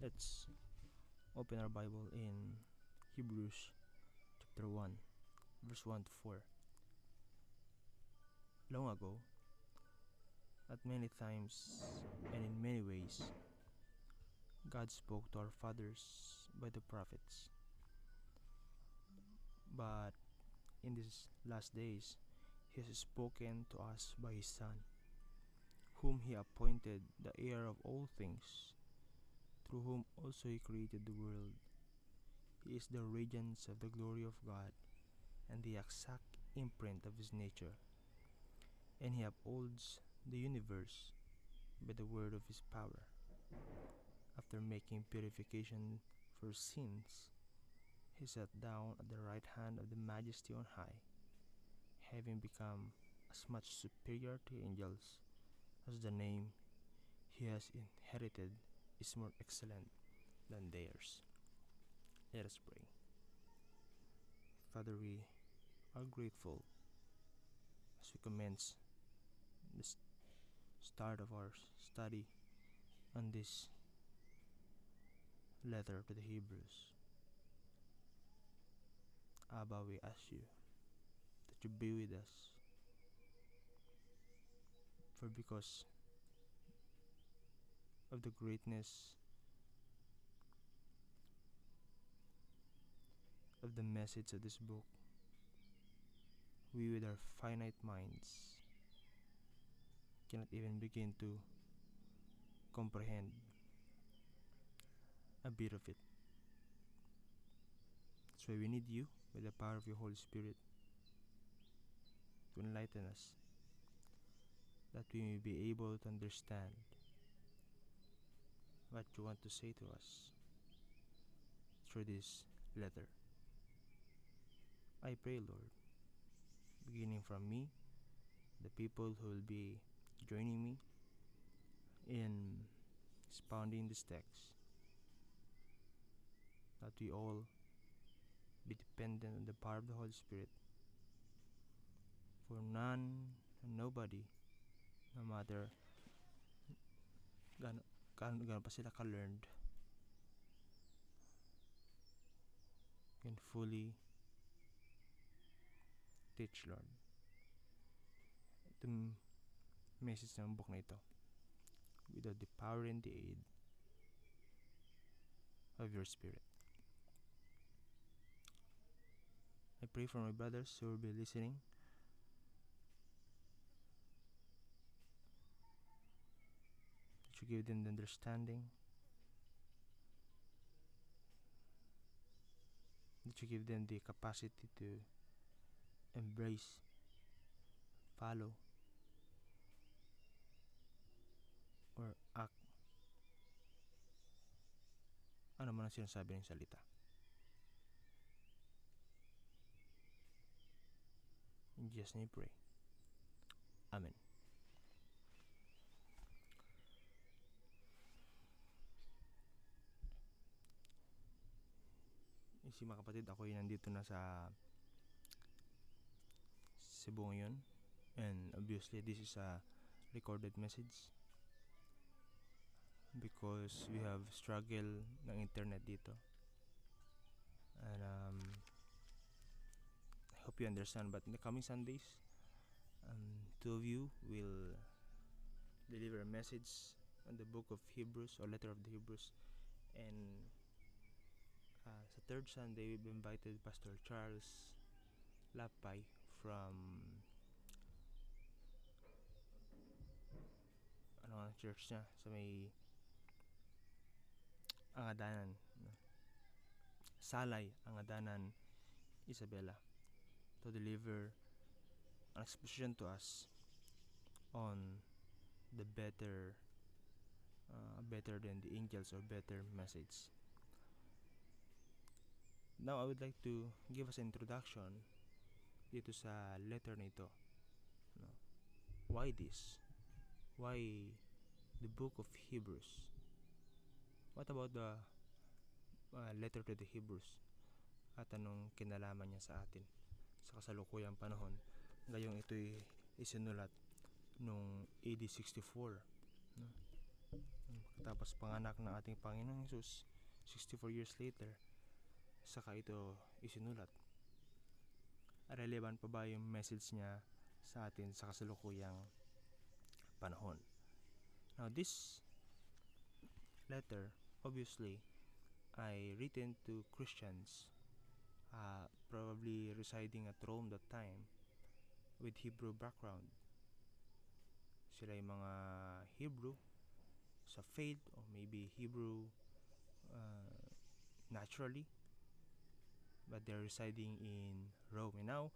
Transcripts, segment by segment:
Let's open our Bible in Hebrews chapter 1, verse 1 to 4. Long ago, at many times and in many ways, God spoke to our fathers by the prophets. But in these last days, He has spoken to us by His Son, whom He appointed the heir of all things, through whom also He created the world. He is the radiance of the glory of God and the exact imprint of His nature, and He upholds the universe by the word of His power. After making purification for sins, He sat down at the right hand of the Majesty on high, having become as much superior to angels as the name He has inherited is more excellent than theirs. Let us pray. Father, we are grateful as we commence the start of our study on this letter to the Hebrews. Abba, we ask you that you be with us, for because of the greatness of the message of this book, we with our finite minds cannot even begin to comprehend a bit of it. That's why we need you with the power of your Holy Spirit to enlighten us, that we may be able to understand what you want to say to us through this letter. I pray, Lord, beginning from me, the people who will be joining me in expounding this text, that we all be dependent on the power of the Holy Spirit, for none and nobody, no matter gaano pa sila ka-learned, can fully teach, Lord, the message ng book na ito without the power and the aid of your Spirit. I pray for my brothers who will be listening, that you give them the understanding, that you give them the capacity to embrace, follow, or act ano man ang sinasabi ng salita. In Jesus' name I pray. Amen. Si mga kapatid, ako ay nandito na sa Cebu ngayon, and obviously this is a recorded message because we have struggle ng internet dito, and I hope you understand. But in the coming Sundays, two of you will deliver a message on the book of Hebrews or letter of the Hebrews, and sa third Sunday we've invited Pastor Charles Lapay from church niya sa may Angadanan, Salay, Angadanan, Isabela, to deliver an exposition to us on the better than the angels, or better message. Now I would like to give us an introduction dito sa letter nito. No? Why this? Why the book of Hebrews? What about the letter to the Hebrews? At anong kinalaman niya sa atin sa kasalukuyang panahon ngayong ito'y isinulat nung AD 64, no? Tapos panganak ng ating Panginoong Jesus 64 years later, saka ito isinulat. Relevant pa ba yung message niya sa atin sa kasalukuyang panahon? Now this letter obviously ay written to Christians, probably residing at Rome that time, with Hebrew background. Sila yung mga Hebrew sa faith, or maybe Hebrew naturally, but they're residing in Rome. And now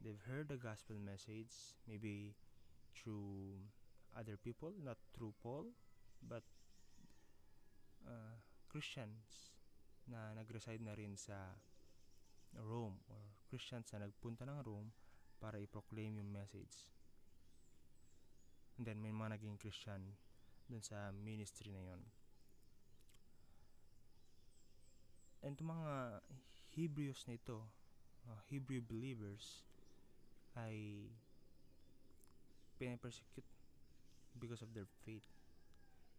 they've heard the gospel message, maybe through other people, not through Paul, but Christians na nag-reside na rin sa Rome, or Christians na nagpunta ng Rome para i-proclaim yung message. And then may mga naging Christian dun sa ministry na yon. And itong mga Hebrews na ito, Hebrew believers, ay pinapersecute because of their faith.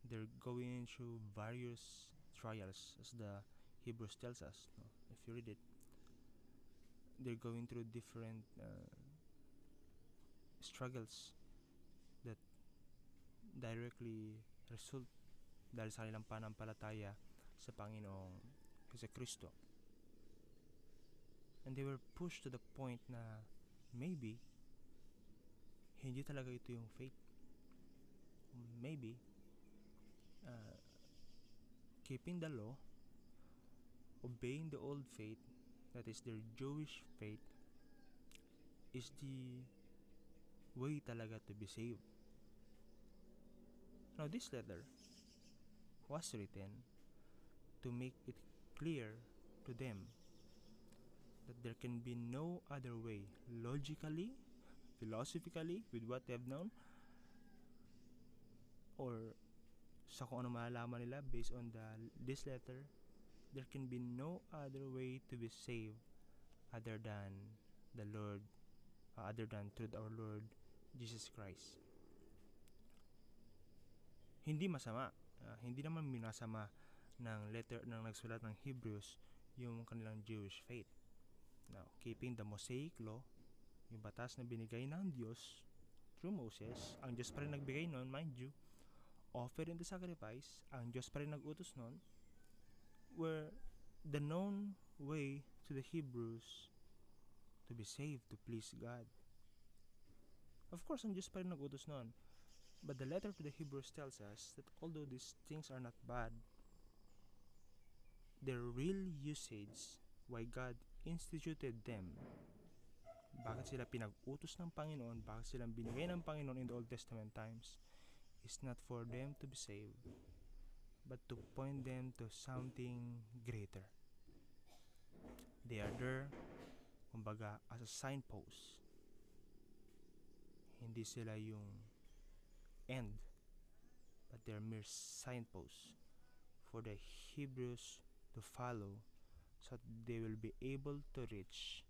They're going through various trials, as the Hebrews tells us, no? If you read it, they're going through different struggles that directly result dahil sa kanilang panampalataya sa Panginoong Hesus Kristo. And they were pushed to the point na maybe hindi talaga ito yung faith. Maybe keeping the law, obeying the old faith, that is their Jewish faith, is the way talaga to be saved. Now this letter was written to make it clear to them that there can be no other way, logically, philosophically, with what they have known, or sa kung ano malalaman nila based on this letter, there can be no other way to be saved other than the Lord, other than through our Lord Jesus Christ. Hindi masama, hindi naman minasama ng letter ng nagsulat ng Hebrews yung kanilang Jewish faith. Now, keeping the Mosaic law, yung batas na binigay ng Diyos through Moses, ang Diyos pa rin nagbigay nun, mind you, offer in the sacrifice, ang Diyos pa rin nag-utos nun, were the known way to the Hebrews to be saved, to please God. Of course, ang Diyos pa rin nag-utos nun. But the letter to the Hebrews tells us that although these things are not bad, their real usage, why God instituted them, bakit sila pinag-utos ng Panginoon, bakit sila binigay ng Panginoon in the Old Testament times, is not for them to be saved, but to point them to something greater. They are there, kumbaga, as a signpost. Hindi sila yung end, but they're mere signposts for the Hebrews to follow, so that they will be able to reach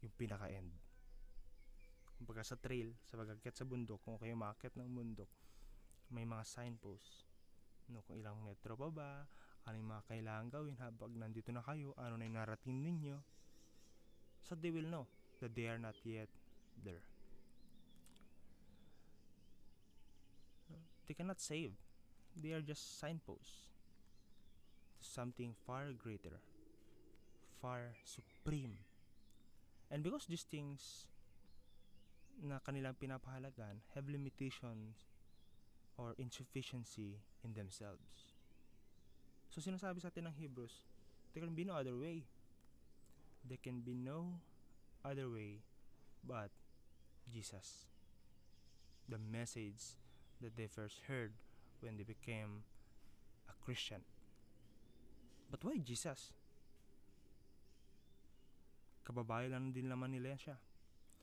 yung pinaka-end. Kumbaga sa trail, sa pag-akyat sa bundok, kung kayo maakyat ng bundok, may mga signposts, no, kung ilang metro pa ba, ano yung mga kailangan gawin habang nandito na kayo, ano na yung narating ninyo, so they will know that they are not yet there. They cannot save. They are just signposts to something far greater, far supreme. And because these things na kanilang pinapahalagan have limitations or insufficiency in themselves, so sinasabi sa atin ng Hebrews, there can be no other way. There can be no other way but Jesus. The message that they first heard when they became a Christian. But why Jesus? Kababae lang din naman nila siya.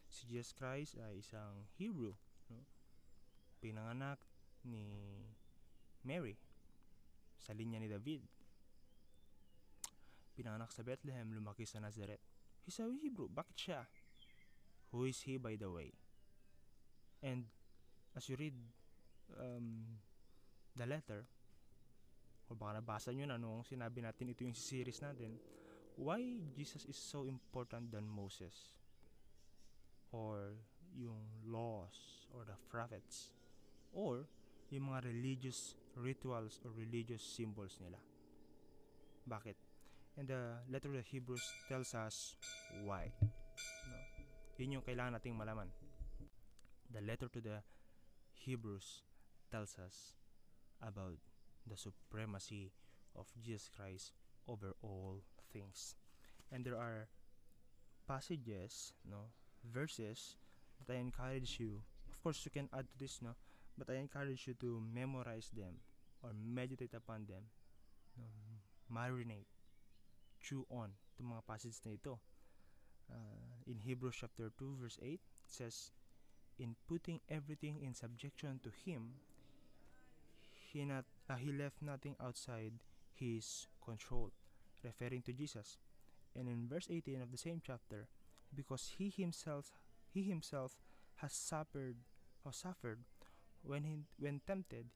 Si Jesus Christ ay isang Hebrew, no? Pinanganak ni Mary sa linya ni David. Pinanganak sa Bethlehem, lumaki sa Nazareth. He's a Hebrew. Bakit siya? Who is he, by the way? And as you read the letter, o baka nabasa nyo na nung sinabi natin ito yung series natin, why Jesus is so important than Moses or yung laws or the prophets or yung mga religious rituals or religious symbols nila. Bakit? And the letter of the Hebrews tells us why. No? Yun yung kailangan nating malaman. The letter to the Hebrews tells us about the supremacy of Jesus Christ over all things. And there are passages, no, verses that I encourage you. Of course, you can add to this, no, but I encourage you to memorize them or meditate upon them, no, marinate, chew on itong mga passages na ito. In Hebrews chapter 2 verse 8, it says, in putting everything in subjection to Him, He left nothing outside His control, referring to Jesus. And in verse 18 of the same chapter, because He Himself has suffered when tempted,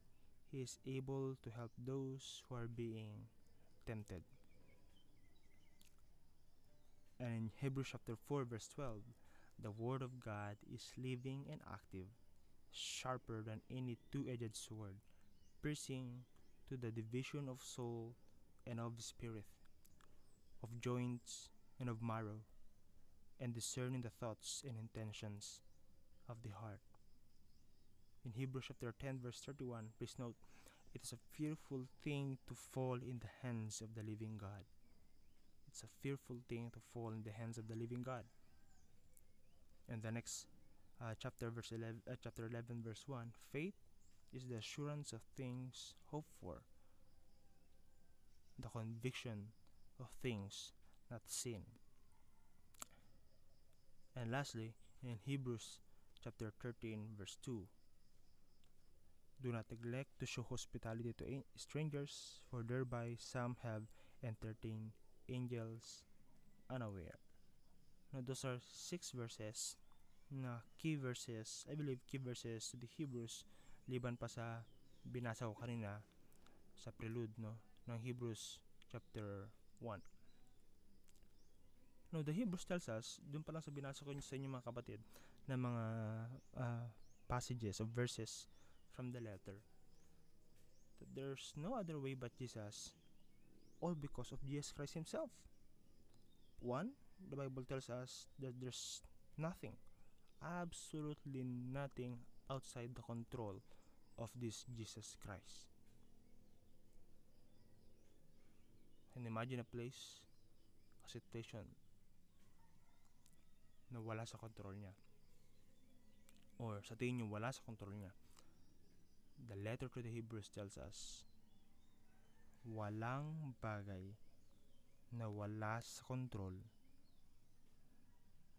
He is able to help those who are being tempted. And in Hebrews chapter 4 verse 12, the Word of God is living and active, sharper than any two-edged sword, piercing to the division of soul and of the spirit, of joints and of marrow, and discerning the thoughts and intentions of the heart. In Hebrews chapter 10 verse 31, please note, it is a fearful thing to fall in the hands of the living God. It's a fearful thing to fall in the hands of the living God. And the next chapter 11 verse 1, faith is the assurance of things hoped for, the conviction of things not seen. And lastly, in Hebrews chapter 13 verse 2, do not neglect to show hospitality to strangers, for thereby some have entertained angels unaware. Now those are 6 verses na key verses, I believe key verses to the Hebrews, liban pa sa binasa ko kanina sa prelude, no, ng Hebrews chapter 1. No, the Hebrews tells us, dun pa lang sa binasa ko sa inyo mga kapatid, na mga passages of verses from the letter, that there's no other way but Jesus, all because of Jesus Christ Himself. One, the Bible tells us that there's nothing, absolutely nothing outside the control of this Jesus Christ. And imagine a place, a situation na wala sa control niya, or sa tingin niyo wala sa control niya. The letter to the Hebrews tells us, walang bagay na wala sa control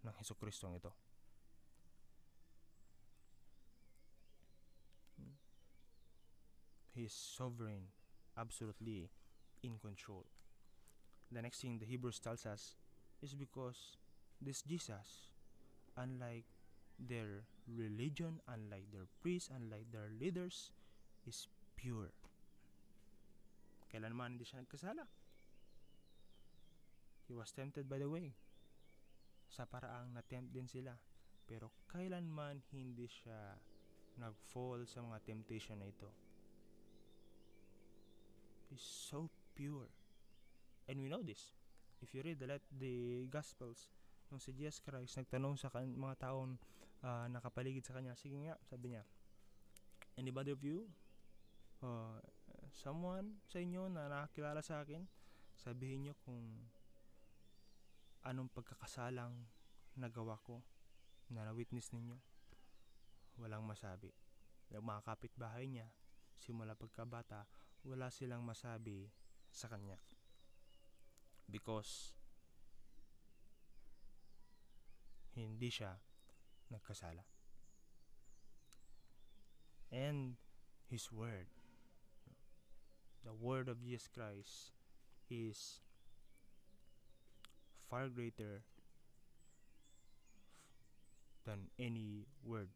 ng Jesucristong ito. He is sovereign, absolutely in control. The next thing the Hebrews tells us is because this Jesus, unlike their religion, unlike their priests, unlike their leaders, is pure. Kailanman hindi siya nagkasala. He was tempted by the way. Sa paraang na-tempt din sila. Pero kailanman hindi siya nag-fall sa mga temptation na ito. He's so pure. And we know this. If you read the Gospels, nung si Jesus Christ nagtanong sa mga taong nakapaligid sa kanya, sige nga, sabi niya, anybody of you, someone sa inyo na nakakilala sa akin, sabihin nyo kung anong pagkakasalang nagawa ko na na-witness ninyo. Walang masabi. Yung mga kapitbahay niya, simula pagkabata, wala silang masabi sa kanya. Because hindi siya nagkasala. And His Word, the Word of Jesus Christ, is far greater than any word.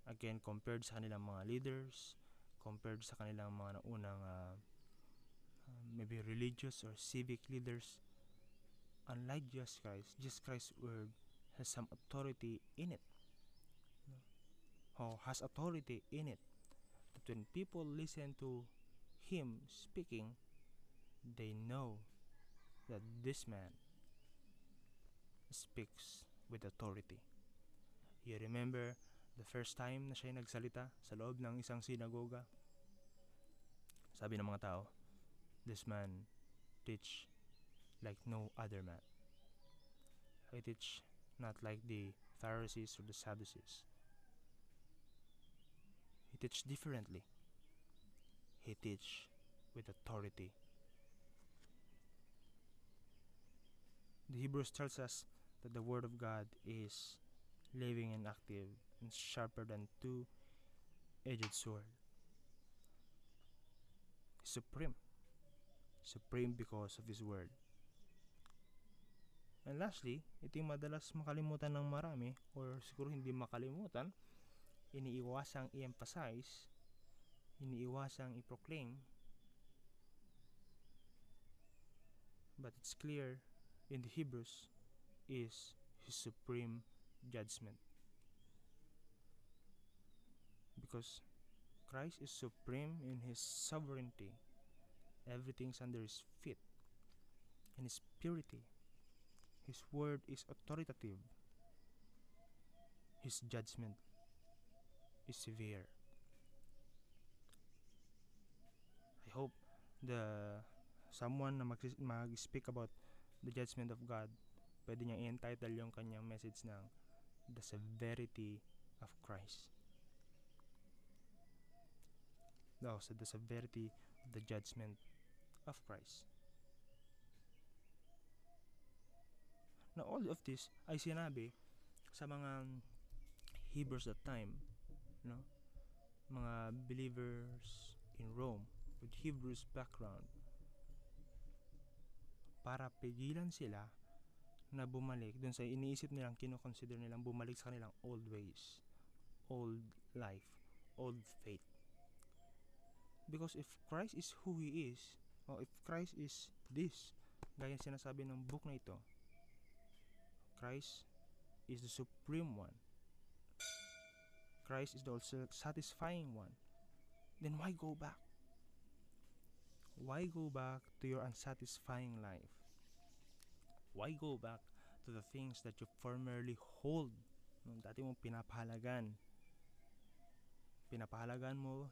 Again, compared sa kanilang mga leaders, compared sa kanilang mga naunang maybe religious or civic leaders. Unlike Jesus Christ's word has some authority in it, or has authority in it. That when people listen to him speaking, they know that this man speaks with authority. You remember the first time na siya nagsalita sa loob ng isang sinagoga? Sabi ng mga tao, this man teach like no other man. He teach not like the Pharisees or the Sadducees. He teach differently. He teach with authority. The Hebrews tells us that the Word of God is living and active and sharper than two-edged sword. Supreme. Supreme because of His Word. And lastly, ito yung madalas makalimutan ng marami, or siguro hindi makalimutan, iniiwasang i-emphasize, iniiwasang i-proclaim, but it's clear in the Hebrews, is His supreme judgment. Because Christ is supreme in His sovereignty. Everything's under His feet. In His purity. His word is authoritative. His judgment is severe. I hope someone na mag-speak about the judgment of God, pwede niyang i-entitle yung kanyang message ng The Severity of Christ. No, so the severity of the judgment of Christ. Now all of this ay sinabi sa mga Hebrews at time, no? Mga believers in Rome with Hebrews background, para pigilan sila na bumalik dun sa iniisip nilang, kinoconsider nilang bumalik sa kanilang old ways, old life, old faith. Because if Christ is who He is, or if Christ is this, gaya sinasabi ng book na ito, Christ is the supreme one, Christ is the all-satisfying one, then why go back? Why go back to your unsatisfying life? Why go back to the things that you formerly hold, nung dati mong pinapahalagan? Pinapahalagan mo,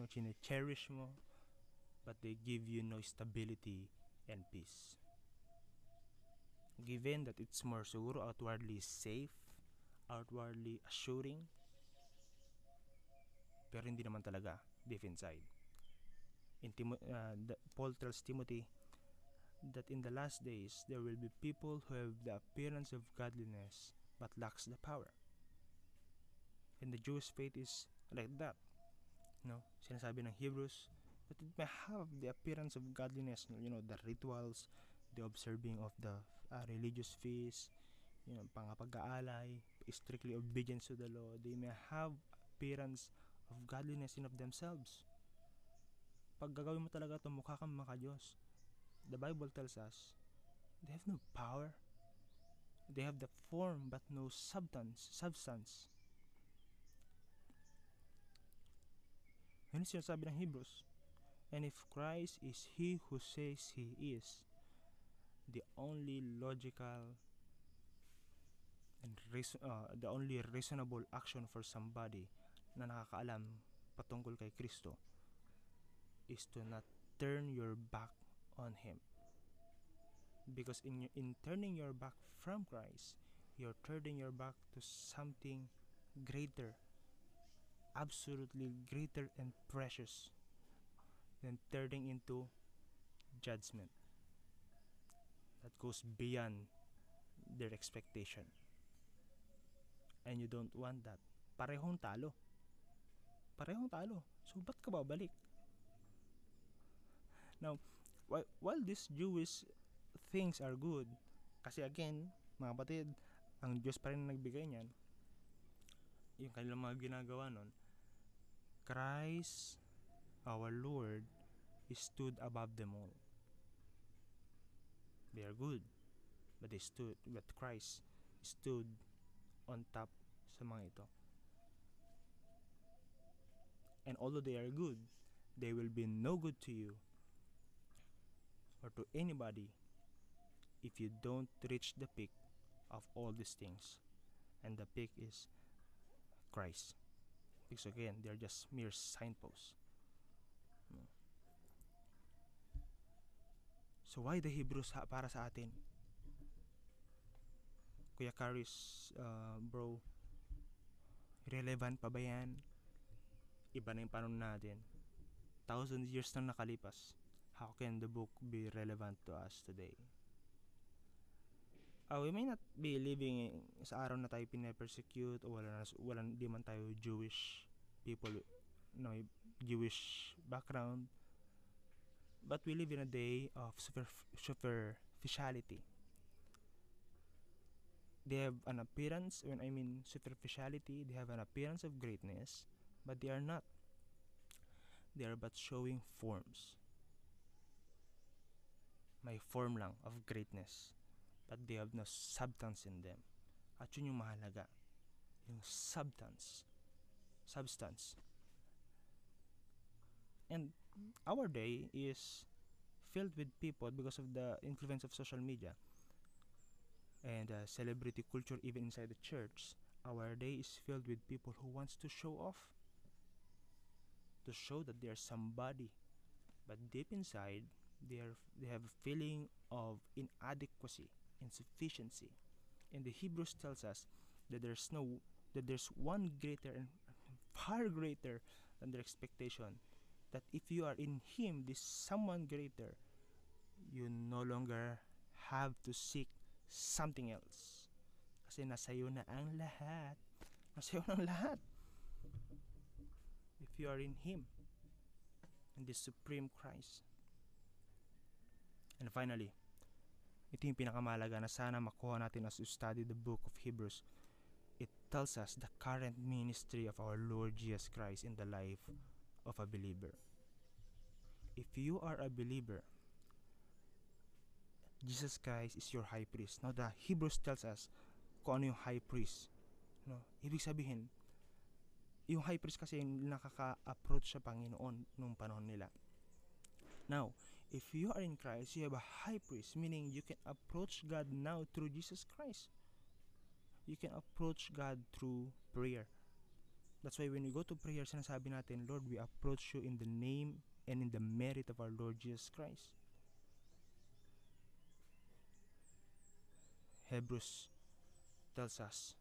chine-cherish mo, but they give you no stability and peace. Given that it's more siguro outwardly safe, outwardly assuring, pero hindi naman talaga deep inside. Paul tells Timothy that in the last days there will be people who have the appearance of godliness but lacks the power. And the Jewish faith is like that. No, sinasabi ng Hebrews that it may have the appearance of godliness, the rituals, the observing of the religious feasts, pangapag-aalay, strictly obedience to the law. They may have appearance of godliness in of themselves. Pag gagawin mo talaga ito, mukha kang maka-Diyos. The Bible tells us they have no power. They have the form but no substance. Yun yung sinasabi ng Hebrews. And if Christ is He who says He is, the only logical and the only reasonable action for somebody na nakakaalam patungkol kay Kristo is to not turn your back on Him. Because in turning your back from Christ, you're turning your back to something greater, absolutely greater and precious than turning into judgment that goes beyond their expectation. And you don't want that. Parehong talo. So ba't ka babalik? Now, while these Jewish things are good, kasi again, mga kapatid, ang Diyos pa rin nagbigay niyan, yung kanilang mga ginagawa nun, Christ, our Lord, stood above them all. They are good, but Christ stood on top sa mga ito. And although they are good, they will be no good to you or to anybody if you don't reach the peak of all these things. And the peak is Christ. Because again, they are just mere signposts. So why the Hebrews para sa atin? Kuya Karis, bro, relevant pa ba yan? Iba na yung panahon natin. 1,000 years na nakalipas. How can the book be relevant to us today? We may not be living sa araw na tayo pinapersecute o di man tayo Jewish people, no, Jewish background, but we live in a day of superficiality. They have an appearance, when I mean superficiality, they have an appearance of greatness, but they are not. They are but showing forms. May form lang of greatness, but they have no substance in them. At yun yung mahalaga, yung substance. And our day is filled with people because of the influence of social media and celebrity culture even inside the church. Our day is filled with people who wants to show off, to show that they are somebody, but deep inside they have a feeling of inadequacy, insufficiency. And the Hebrews tells us that there's one greater and far greater than their expectation, that if you are in Him, this someone greater, you no longer have to seek something else. Kasi nasa'yo na ang lahat. Nasa'yo na ang lahat. If you are in Him, in the supreme Christ. And finally, ito yung pinakamahalaga na sana makuha natin as we study the book of Hebrews. It tells us the current ministry of our Lord Jesus Christ in the life of a believer. If you are a believer, Jesus Christ is your high priest. Now the Hebrews tells us kung ano yung high priest. No? Ibig sabihin, yung high priest kasi yung nakaka-approach sa Panginoon nung panahon nila. Now, if you are in Christ, you have a high priest, meaning you can approach God now through Jesus Christ. You can approach God through prayer. That's why when we go to prayer, sinasabi natin, Lord, we approach you in the name and in the merit of our Lord Jesus Christ. Hebrews tells us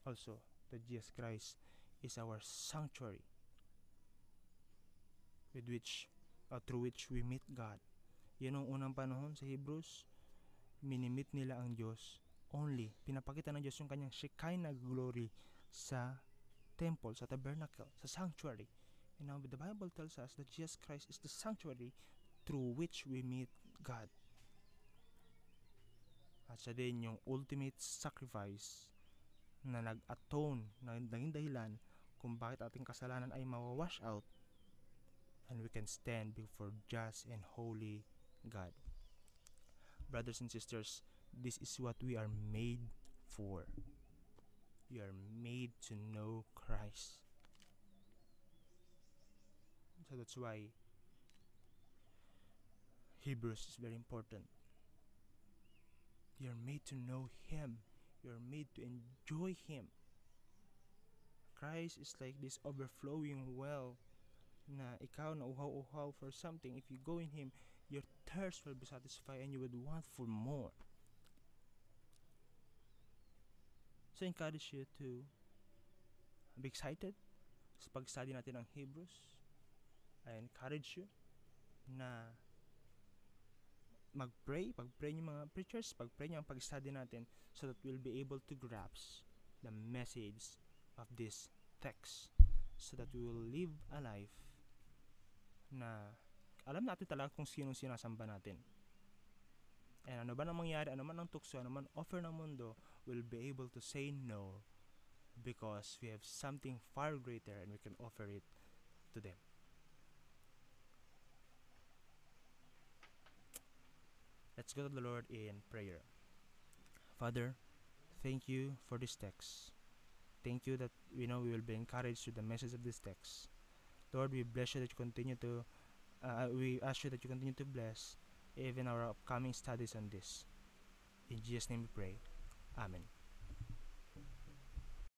also that Jesus Christ is our sanctuary through which we meet God. Yan ang unang panahon sa Hebrews, minimit nila ang Diyos only. Pinapakita ng Diyos yung kanyang Shekinah glory sa temple, sa tabernacle, sa sanctuary. And now the Bible tells us that Jesus Christ is the sanctuary through which we meet God. At siya din yung ultimate sacrifice na nag-atone, na naging dahilan kung bakit ating kasalanan ay mawawash out and we can stand before just and holy God. Brothers and sisters, this is what we are made for. We are made to know Christ. So that's why Hebrews is very important. You're made to know Him. You're made to enjoy Him. Christ is like this overflowing well na ikaw na uhaw-uhaw for something. If you go in Him, your thirst will be satisfied and you would want for more. So I encourage you to be excited sa pag-study natin ng Hebrews. I encourage you na pag-pray niyo mga preachers, pag-pray niyo ang pag-study natin so that we'll be able to grasp the message of this text, so that we will live a life na alam natin talaga kung sinong sinasamba natin. And ano ba nang mangyari, ano man ang tukso, ano man offer ng mundo, we'll be able to say no because we have something far greater and we can offer it to them. Let's go to the Lord in prayer. Father, thank you for this text. Thank you that we know we will be encouraged with the message of this text. Lord, we bless you that you continue to, we ask you that you continue to bless even our upcoming studies on this. In Jesus' name we pray. Amen.